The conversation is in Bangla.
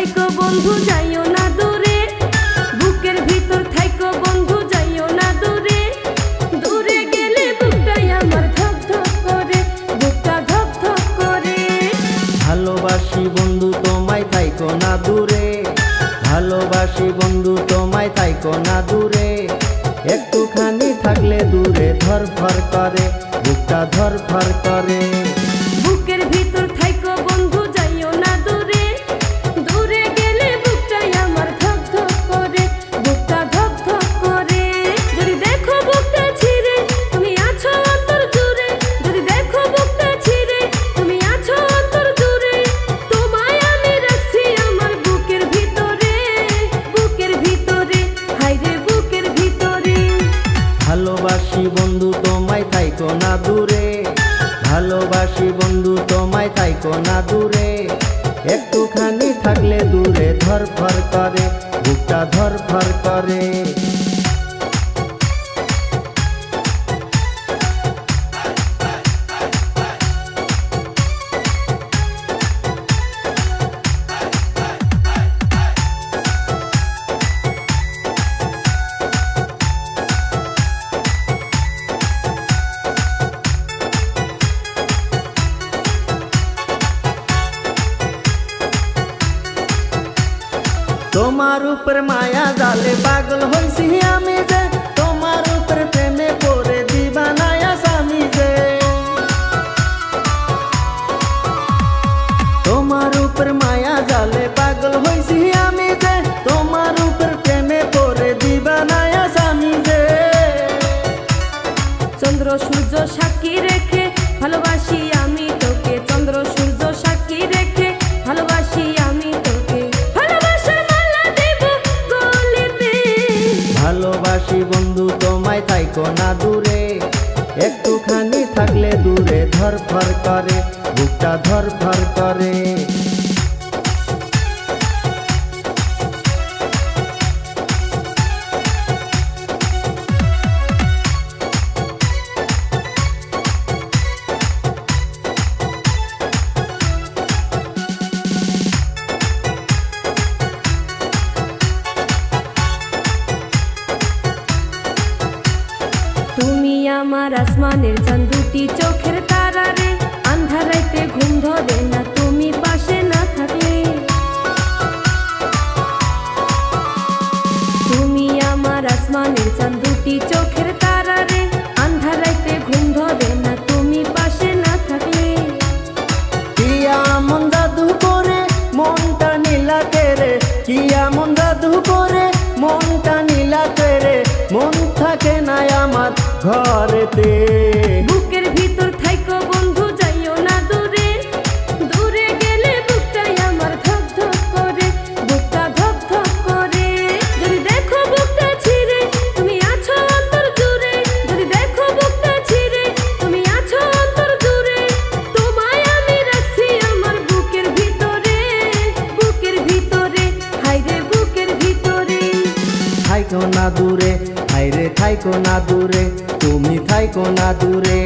থাইকো বন্ধু যাইও না দূরে, বুকের ভিতর থাইকো বন্ধু যাইও না দূরে। দূরে গেলে বুকটাই আমার ধক ধক করে, বুকটা ধক ধক করে। ভালোবাসি বন্ধু তোমায় থাইকো না দূরে, ভালোবাসি বন্ধু তোমায় থাইকো না দূরে। একটুখানি থাকলে দূরে ধরফর করে, বুকটা ধরফর করে। বুকের ভিতর থাইকো বন্ধু যাইও না দূরে, দূরে গেলে বুকটাই আমার ধক ধক করে, বুকটা ধক ধক করে। যদি দেখো বুকটা ছিঁড়ে তুমি আছো অন্তর জুড়ে, যদি দেখো বুকটা ছিঁড়ে তুমি আছো অন্তর জুড়ে। তোমায় আমি রাখছি আমার বুকের ভিতরে, বুকের ভিতরে, হায়রে বুকের ভিতরে। ভালোবাসি বন্ধু তোমায় থাইকো না দূরে, ভালোবাসি বন্ধু তোমায় থাইকো না দূরে। একটুখানি থাকলে দূরে ধরফর করে, বুকটা ধরফর করে। তোমার উপর মায়া জালে পাগল হইছি আমি যে, তোমার উপর প্রেমে পড়ে দিবানায়া স্বামী যে। তোমার উপর মায়া জালে পাগল হইছি আমি যে, তোমার উপর প্রেমে পড়ে দিবানায়া স্বামী যে। চন্দ্র সূর্য সাক্ষী রেখে ভালোবাসি আমি তোকে, চন্দ্র সূর্য সাক্ষী রেখে ভালোবাসি আমি তোকে। ভালোবাসি বন্ধু তোমায় থাইকো না দূরে, একটুখানি থাকলে দূরে ধরফর করে, বুকটা ধরফর করে। তুমি আমার আসমানের চাঁদ, দুটি চোখের তারা রে। আন্ধার রাতে ঘুম ধরে না তুমি পাশে না থাকলে। তুমি আমার আসমানের চাঁদ, দুটি চোখের তারা রে। আন্ধার রাতে ঘুম ধরে না তুমি পাশে না থাকলে। কি এমন জাদু করে মনটা নীলাতে রে, কি এমন জাদু করে মনটা নীলাতে রে। মন থাকে না আমার ঘরেতে। বুকের ভিতর থাইকো বন্ধু যাইও না দূরে, দূরে গেলে বুকটাই আমার ধক ধক করে, বুকটা ধক ধক করে। যদি দেখো বুকটা ছিঁড়ে তুমি আছো অন্তর জুড়ে, যদি দেখো বুকটা ছিঁড়ে তুমি আছো অন্তর জুড়ে। তোমায় আমি রাখছি আমার বুকের ভিতরে, বুকের ভিতরে, হায়রে বুকের ভিতরে। থাইকো না দূরে, হায়রে থাইকো না দূরে, তুমি থাইকো না দূরে।